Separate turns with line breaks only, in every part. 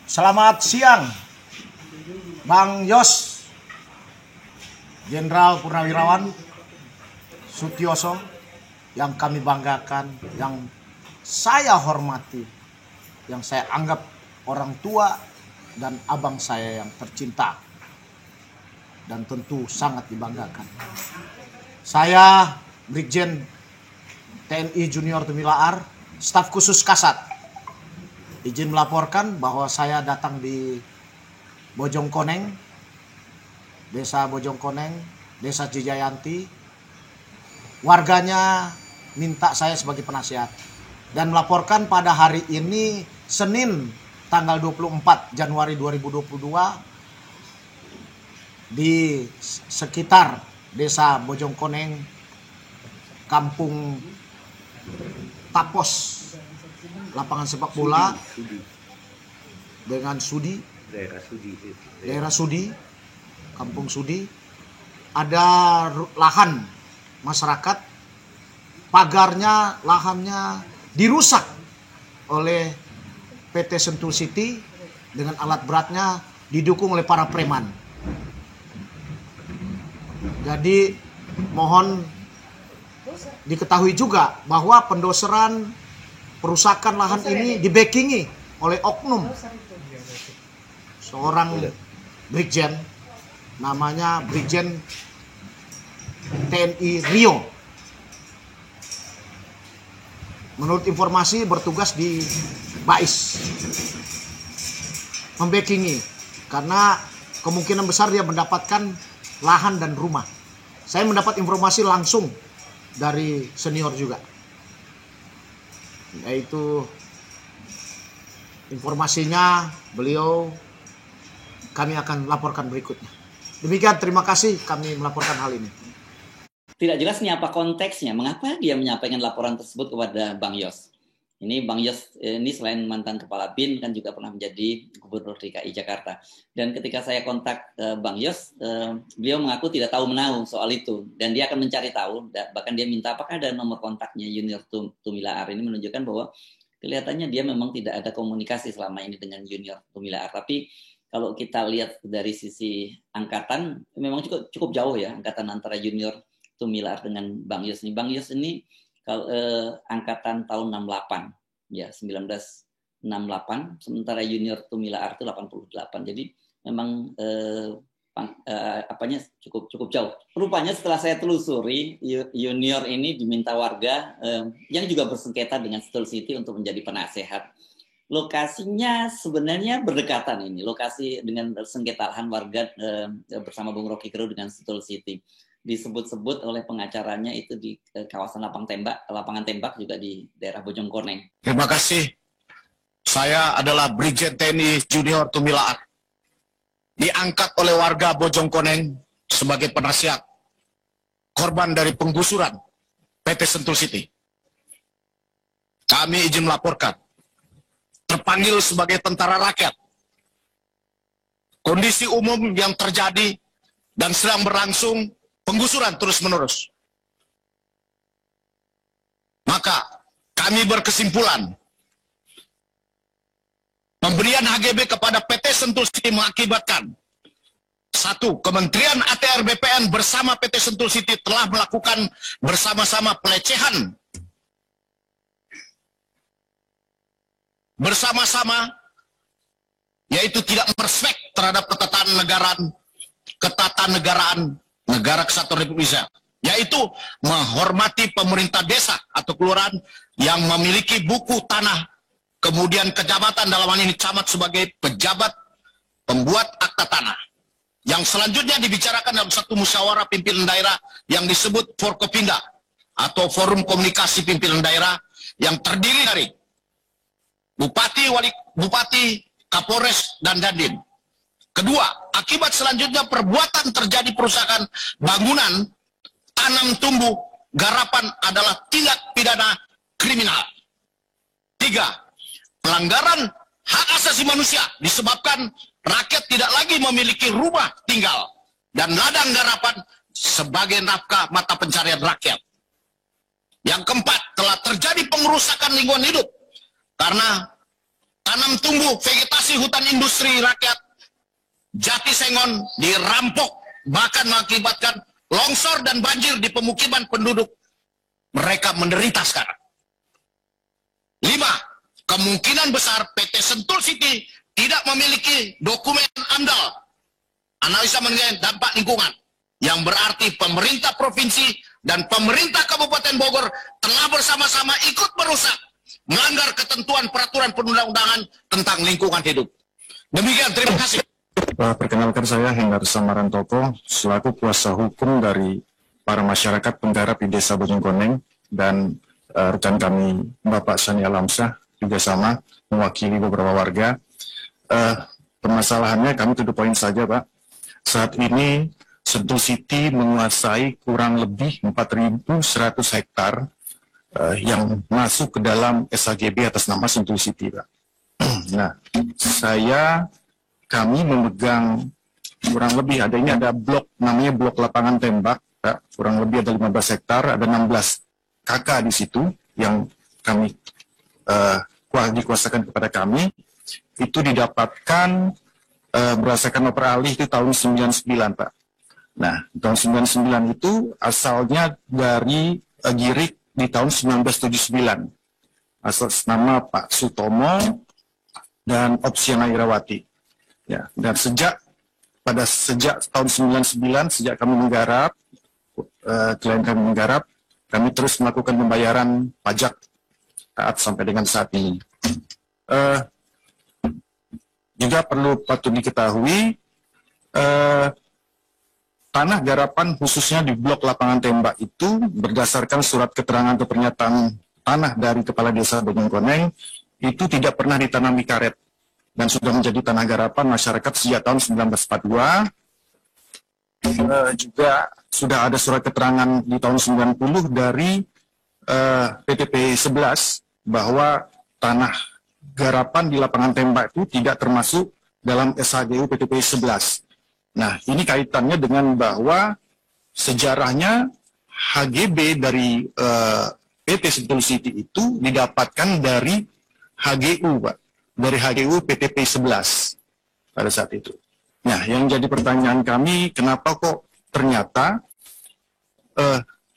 Selamat siang, Bang Yos, Jenderal Purnawirawan Sutioso, yang kami banggakan, yang saya hormati, yang saya anggap orang tua dan abang saya yang tercinta, dan tentu sangat dibanggakan. Saya Brigjen TNI Junior Tumilaar, staf khusus Kasat. Izin melaporkan bahwa saya datang di Bojongkoneng, Desa Bojongkoneng, Desa Cijayanti. Warganya minta saya sebagai penasihat dan melaporkan pada hari ini Senin tanggal 24 Januari 2022 di sekitar Desa Bojongkoneng, Kampung Tapos, lapangan sepak bola dengan Sudi, daerah Sudi, Kampung Sudi, ada lahan masyarakat, pagarnya, lahannya dirusak oleh PT Sentul City dengan alat beratnya, didukung oleh para preman. Jadi mohon diketahui juga bahwa pendoseran perusakan lahan ini dibackingi oleh oknum seorang Brigjen, namanya Brigjen TNI Rio. Menurut informasi bertugas di Bais, membackingi karena kemungkinan besar dia mendapatkan lahan dan rumah. Saya mendapat informasi langsung dari senior juga, yaitu informasinya beliau kami akan laporkan berikutnya. Demikian, terima kasih kami melaporkan hal ini.
Tidak jelas nih apa konteksnya, mengapa dia menyampaikan laporan tersebut kepada Bang Yos. Ini Bang Yos ini selain mantan Kepala BIN kan juga pernah menjadi Gubernur DKI Jakarta. Dan ketika saya kontak Bang Yos, beliau mengaku tidak tahu menahu soal itu. Dan dia akan mencari tahu, bahkan dia minta apakah ada nomor kontaknya Junior Tumilaar. Ini menunjukkan bahwa kelihatannya dia memang tidak ada komunikasi selama ini dengan Junior Tumilaar. Tapi kalau kita lihat dari sisi angkatan, memang cukup jauh ya angkatan antara Junior Tumilaar dengan Bang Yos ini. Bang Yos ini kalau angkatan tahun 68 ya, 1968, sementara Junior Tumilaar itu 88. Jadi memang apanya cukup jauh. Rupanya setelah saya telusuri, Junior ini diminta warga yang juga bersengketa dengan Sentul City untuk menjadi penasehat. Lokasinya sebenarnya berdekatan ini, lokasi dengan sengketa lahan warga bersama Bung Rocky Gerung dengan Sentul City. Disebut-sebut oleh pengacaranya itu di kawasan lapangan tembak juga di daerah Bojongkoneng.
Terima kasih. Saya adalah Brigjen TNI Junior Tumilaar, diangkat oleh warga Bojongkoneng sebagai penasihat korban dari penggusuran PT Sentul City. Kami izin melaporkan, terpanggil sebagai tentara rakyat. Kondisi umum yang terjadi dan sedang berlangsung, penggusuran terus-menerus. Maka kami berkesimpulan, pemberian HGB kepada PT Sentul City mengakibatkan: 1. Kementerian ATR BPN bersama PT Sentul City telah melakukan bersama-sama pelecehan. Bersama-sama, yaitu tidak merespek terhadap ketatanegaraan Negara Kesatuan Republik Indonesia, yaitu menghormati pemerintah desa atau kelurahan yang memiliki buku tanah, kemudian kejabatan dalam hal ini camat sebagai pejabat pembuat akta tanah. Yang selanjutnya dibicarakan dalam satu musyawarah pimpinan daerah yang disebut Forkopimda atau Forum Komunikasi Pimpinan Daerah, yang terdiri dari Bupati, Kapolres, dan Dandim. Kedua, akibat selanjutnya perbuatan terjadi perusakan bangunan, tanam tumbuh, garapan adalah tindak pidana kriminal. 3. Pelanggaran hak asasi manusia disebabkan rakyat tidak lagi memiliki rumah tinggal dan ladang garapan sebagai nafkah mata pencarian rakyat. Yang keempat, telah terjadi pengerusakan lingkungan hidup karena tanam tumbuh vegetasi hutan industri rakyat Jati Sengon dirampok, bahkan mengakibatkan longsor dan banjir di pemukiman penduduk. Mereka menderita sekarang. 5. Kemungkinan besar PT Sentul City tidak memiliki dokumen AMDAL, analisa mengenai dampak lingkungan, yang berarti pemerintah provinsi dan pemerintah Kabupaten Bogor telah bersama-sama ikut merusak, melanggar ketentuan peraturan perundang-undangan tentang lingkungan hidup. Demikian, terima kasih.
Perkenalkan, saya Hendar Samarantoko selaku kuasa hukum dari para masyarakat penggarap di Desa Bojongkoneng, dan rekan kami Bapak Sani Alamsyah juga sama mewakili beberapa warga. Permasalahannya kami to the point saja, Pak. Saat ini Sentul City menguasai kurang lebih 4.100 hektar yang masuk ke dalam SHGB atas nama Sentul City, Pak. Nah, kami memegang kurang lebih ada blok, namanya blok lapangan tembak, Pak. Kurang lebih ada 15 hektar, ada 16 KK di situ yang kami dikuasakan kepada kami. Itu didapatkan berdasarkan operalih itu tahun 99, Pak. Nah, tahun 99 itu asalnya dari Girik di tahun 1979. Asal nama Pak Sutomo dan Opsiana Irawati. Ya, dan sejak tahun 99, sejak kami menggarap, klien kami menggarap, kami terus melakukan pembayaran pajak taat sampai dengan saat ini. Juga patut diketahui, tanah garapan khususnya di blok lapangan tembak itu berdasarkan surat keterangan atau pernyataan tanah dari Kepala Desa Bojongkoneng itu tidak pernah ditanami karet dan sudah menjadi tanah garapan masyarakat sejak tahun 1942. Juga sudah ada surat keterangan di tahun 90 dari PTP 11 bahwa tanah garapan di lapangan tembak itu tidak termasuk dalam SHGU PTP 11. Nah, ini kaitannya dengan bahwa sejarahnya HGB dari PT Sentul City itu didapatkan dari HGU, Pak. Dari HGU PTP 11 pada saat itu. Nah, yang jadi pertanyaan kami, kenapa kok ternyata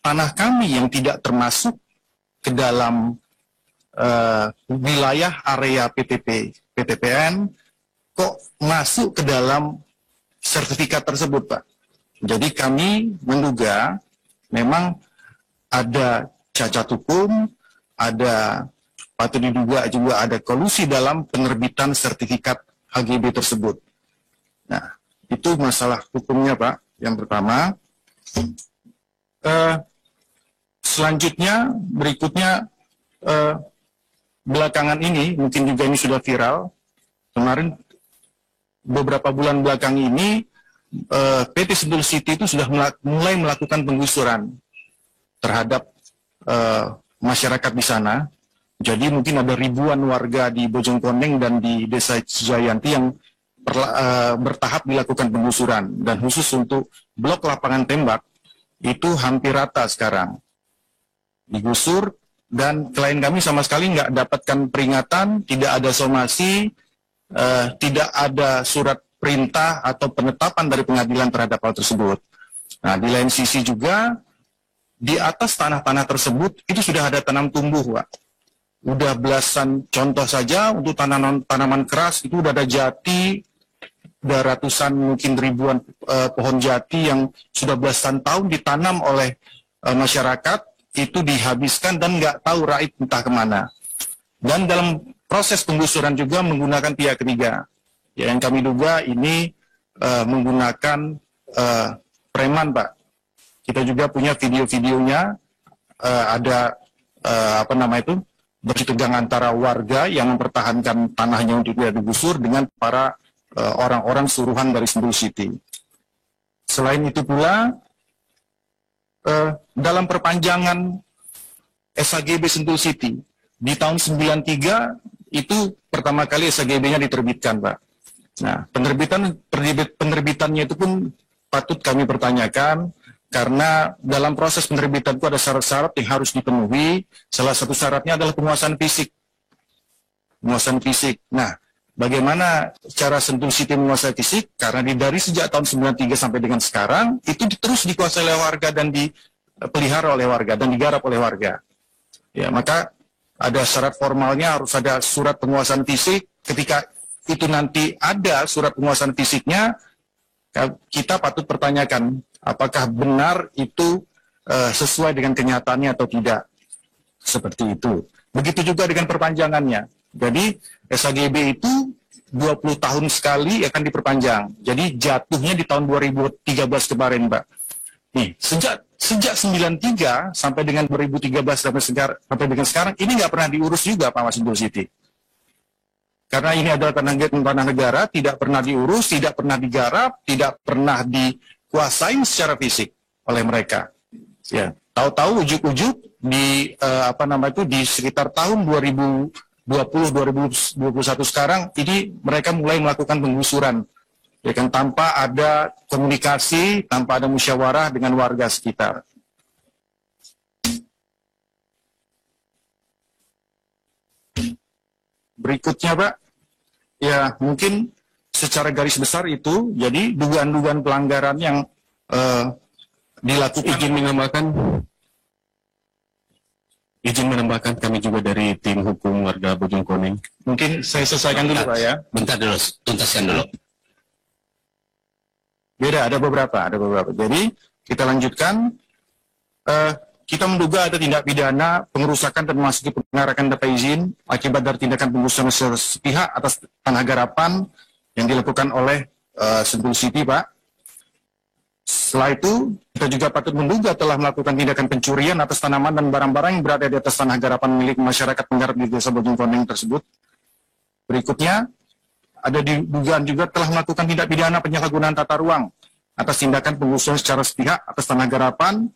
tanah kami yang tidak termasuk ke dalam wilayah area PTPN kok masuk ke dalam sertifikat tersebut, Pak. Jadi kami menduga memang ada cacat hukum, patut diduga juga ada kolusi dalam penerbitan sertifikat HGB tersebut. Nah, itu masalah hukumnya, Pak, yang pertama. Selanjutnya, berikutnya, belakangan ini, mungkin juga ini sudah viral, kemarin beberapa bulan belakang ini, PT Sentul City itu sudah mulai melakukan penggusuran terhadap masyarakat di sana. Jadi mungkin ada ribuan warga di Bojongkoneng dan di Desa Cijayanti yang bertahap dilakukan penggusuran, dan khusus untuk blok lapangan tembak itu hampir rata sekarang digusur, dan klien kami sama sekali nggak dapatkan peringatan, tidak ada somasi, tidak ada surat perintah atau penetapan dari pengadilan terhadap hal tersebut. Nah, di lain sisi juga di atas tanah-tanah tersebut itu sudah ada tanam tumbuh, Pak. Udah belasan contoh saja untuk tanaman keras itu udah ada jati, udah ratusan mungkin ribuan pohon jati yang sudah belasan tahun ditanam oleh masyarakat, itu dihabiskan dan nggak tahu raib entah kemana. Dan dalam proses penggusuran juga menggunakan pihak ketiga. Ya, yang kami duga ini menggunakan preman, Pak. Kita juga punya video-videonya, ada bersih tegang antara warga yang mempertahankan tanahnya untuk tidak digusur dengan para orang-orang suruhan dari Sentul City. Selain itu pula, dalam perpanjangan SHGB Sentul City di tahun 93 itu pertama kali SHGB-nya diterbitkan, Pak. Nah, penerbitannya itu pun patut kami pertanyakan, karena dalam proses penerbitan itu ada syarat-syarat yang harus dipenuhi. Salah satu syaratnya adalah penguasaan fisik. penguasaan fisik. Nah, bagaimana cara Sentul City menguasai fisik? Karena dari sejak tahun 93 sampai dengan sekarang, itu terus dikuasai oleh warga dan dipelihara oleh warga dan digarap oleh warga. Ya, maka ada syarat formalnya, harus ada surat penguasaan fisik. Ketika itu nanti ada surat penguasaan fisiknya, kita patut pertanyakan apakah benar itu sesuai dengan kenyataannya atau tidak. Seperti itu. Begitu juga dengan perpanjangannya. Jadi SHGB itu 20 tahun sekali akan diperpanjang. Jadi jatuhnya di tahun 2013 kemarin, Mbak. Nih, sejak 93 sampai dengan 2013 sampai dengan sekarang ini nggak pernah diurus juga Pak Sentul City. Karena ini adalah tanah negara, tidak pernah diurus, tidak pernah digarap, tidak pernah dikuasai secara fisik oleh mereka. Ya, tahu-tahu ujuk-ujuk di di sekitar tahun 2020-2021 sekarang ini mereka mulai melakukan penggusuran, ya kan, tanpa ada komunikasi, tanpa ada musyawarah dengan warga sekitar. Berikutnya, Pak, ya mungkin secara garis besar itu, jadi dugaan-dugaan pelanggaran yang dilakukan.
Izin menambahkan kami juga dari tim hukum warga Bojongkoneng.
Mungkin saya selesaikan dulu, Pak, ya.
Bentar dulu, tuntaskan dulu.
Beda, ada beberapa. Jadi kita lanjutkan. Kita menduga ada tindak pidana pengerusakan dan memasuki pengarahan data izin akibat dari tindakan penggusuran sepihak atas tanah garapan yang dilakukan oleh Sentul City, Pak. Setelah itu, kita juga patut menduga telah melakukan tindakan pencurian atas tanaman dan barang-barang yang berada di atas tanah garapan milik masyarakat penggarap di Desa Bojongkoneng tersebut. Berikutnya, ada dugaan juga telah melakukan tindak pidana penyalahgunaan tata ruang atas tindakan penggusuran secara sepihak atas tanah garapan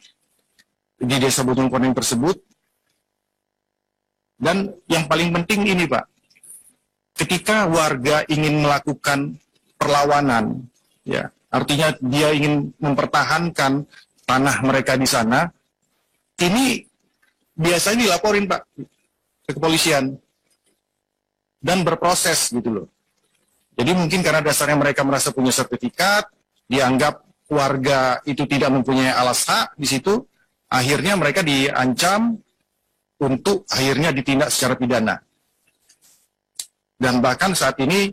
di Desa Bojongkoneng tersebut. Dan yang paling penting ini, Pak, ketika warga ingin melakukan perlawanan, ya, artinya dia ingin mempertahankan tanah mereka di sana, ini biasanya dilaporin, Pak, ke kepolisian dan berproses gitu loh. Jadi mungkin karena dasarnya mereka merasa punya sertifikat, dianggap warga itu tidak mempunyai alas hak di situ, akhirnya mereka diancam untuk akhirnya ditindak secara pidana. Dan bahkan saat ini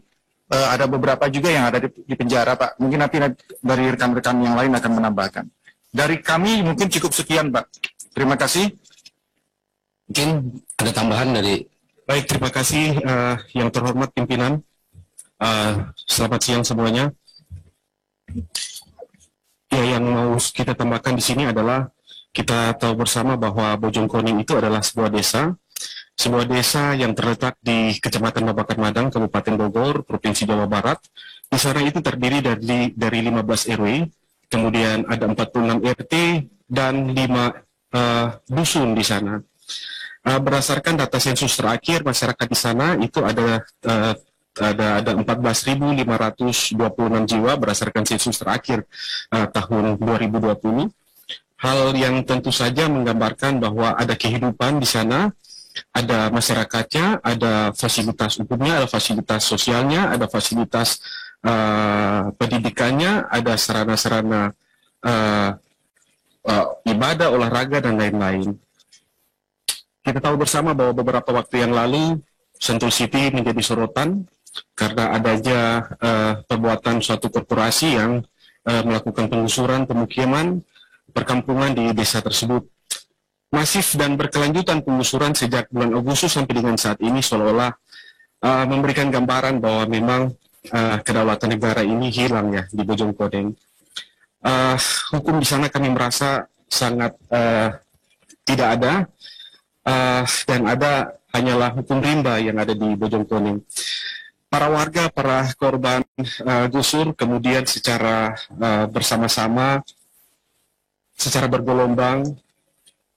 ada beberapa juga yang ada di penjara, Pak. Mungkin nanti dari rekan-rekan yang lain akan menambahkan. Dari kami mungkin cukup sekian, Pak. Terima kasih.
Mungkin ada tambahan dari... Baik, terima kasih yang terhormat pimpinan. Selamat siang semuanya. Ya, yang mau kita tambahkan di sini adalah kita tahu bersama bahwa Bojongkoneng itu adalah sebuah desa yang terletak di Kecamatan Babakan Madang, Kabupaten Bogor, Provinsi Jawa Barat. Di sana itu terdiri dari 15 RW, kemudian ada 46 RT dan 5 dusun di sana. Berdasarkan data sensus terakhir, masyarakat di sana itu ada 14.526 jiwa berdasarkan sensus terakhir tahun 2020. Hal yang tentu saja menggambarkan bahwa ada kehidupan di sana, ada masyarakatnya, ada fasilitas umumnya, ada fasilitas sosialnya, ada fasilitas pendidikannya, ada sarana-sarana ibadah, olahraga, dan lain-lain. Kita tahu bersama bahwa beberapa waktu yang lalu Sentul City menjadi sorotan karena adanya perbuatan suatu korporasi yang melakukan penggusuran pemukiman perkampungan di desa tersebut. Masif dan berkelanjutan penggusuran sejak bulan Agustus sampai dengan saat ini seolah-olah memberikan gambaran bahwa memang kedaulatan negara ini hilang ya di Bojongkoneng. Hukum di sana kami merasa sangat tidak ada, dan ada hanyalah hukum rimba yang ada di Bojongkoneng. Para warga, para korban gusur kemudian secara bersama-sama, secara bergelombang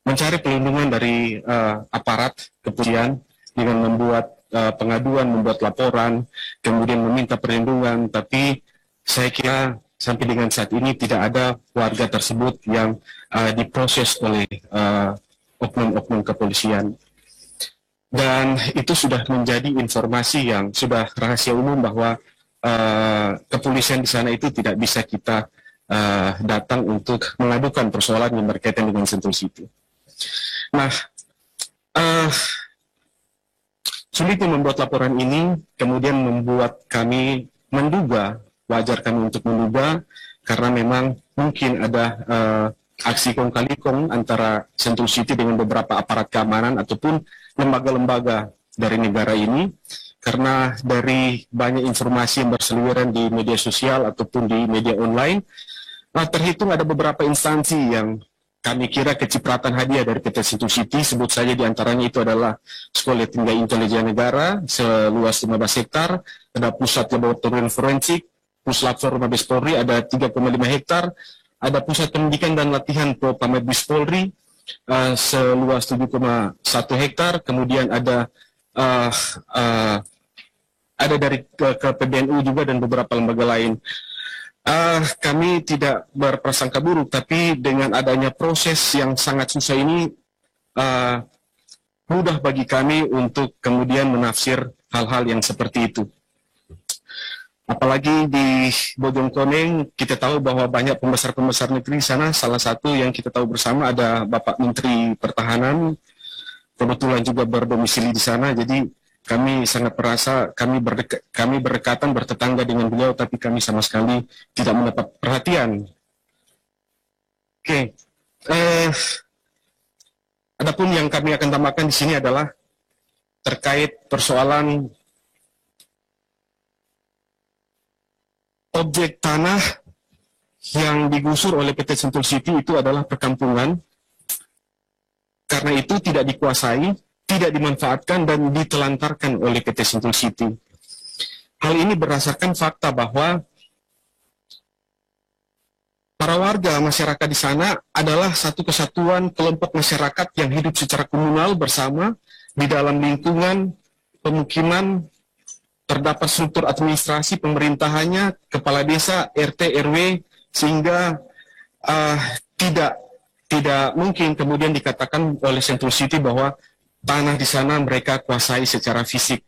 mencari perlindungan dari aparat kepolisian dengan membuat pengaduan, membuat laporan, kemudian meminta perlindungan. Tapi saya kira sampai dengan saat ini tidak ada warga tersebut yang diproses oleh oknum-oknum kepolisian. Dan itu sudah menjadi informasi yang sudah rahasia umum bahwa kepolisian di sana itu tidak bisa kita datang untuk mengadukan persoalan yang berkaitan dengan Sentul City. Nah, sulitnya membuat laporan ini kemudian membuat kami menduga, wajar kami untuk menduga, karena memang mungkin ada aksi kong kali kong antara Sentul City dengan beberapa aparat keamanan ataupun lembaga-lembaga dari negara ini, karena dari banyak informasi yang berseliweran di media sosial ataupun di media online, terhitung ada beberapa instansi yang kami kira kecipratan hadiah dari PT Sentul City. Sebut saja diantaranya itu adalah Sekolah Tinggi Intelijen Negara seluas 15 hektar, ada Pusat Laboratorium Forensik, Puslapfor Mabes Polri ada 3,5 hektar, ada Pusat Pendidikan dan Latihan Propam Mabes Polri seluas 7,1 hektar, kemudian ada dari ke PBNU juga dan beberapa lembaga lain. Kami tidak berprasangka buruk, tapi dengan adanya proses yang sangat susah ini, mudah bagi kami untuk kemudian menafsir hal-hal yang seperti itu. Apalagi di Bojongkoneng, kita tahu bahwa banyak pembesar-pembesar negeri di sana. Salah satu yang kita tahu bersama ada Bapak Menteri Pertahanan, kebetulan juga berdomisili di sana. Jadi kami sangat merasa kami berdekatan, bertetangga dengan beliau, tapi kami sama sekali tidak mendapat perhatian. Oke. Adapun yang kami akan tambahkan di sini adalah terkait persoalan objek tanah yang digusur oleh PT Sentul City itu adalah perkampungan. Karena itu tidak dikuasai, tidak dimanfaatkan dan ditelantarkan oleh PT Sentul City. Hal ini berdasarkan fakta bahwa para warga masyarakat di sana adalah satu kesatuan kelompok masyarakat yang hidup secara komunal bersama di dalam lingkungan pemukiman. Terdapat struktur administrasi pemerintahannya, kepala desa, RT, RW, sehingga tidak mungkin kemudian dikatakan oleh Sentul City bahwa tanah di sana mereka kuasai secara fisik.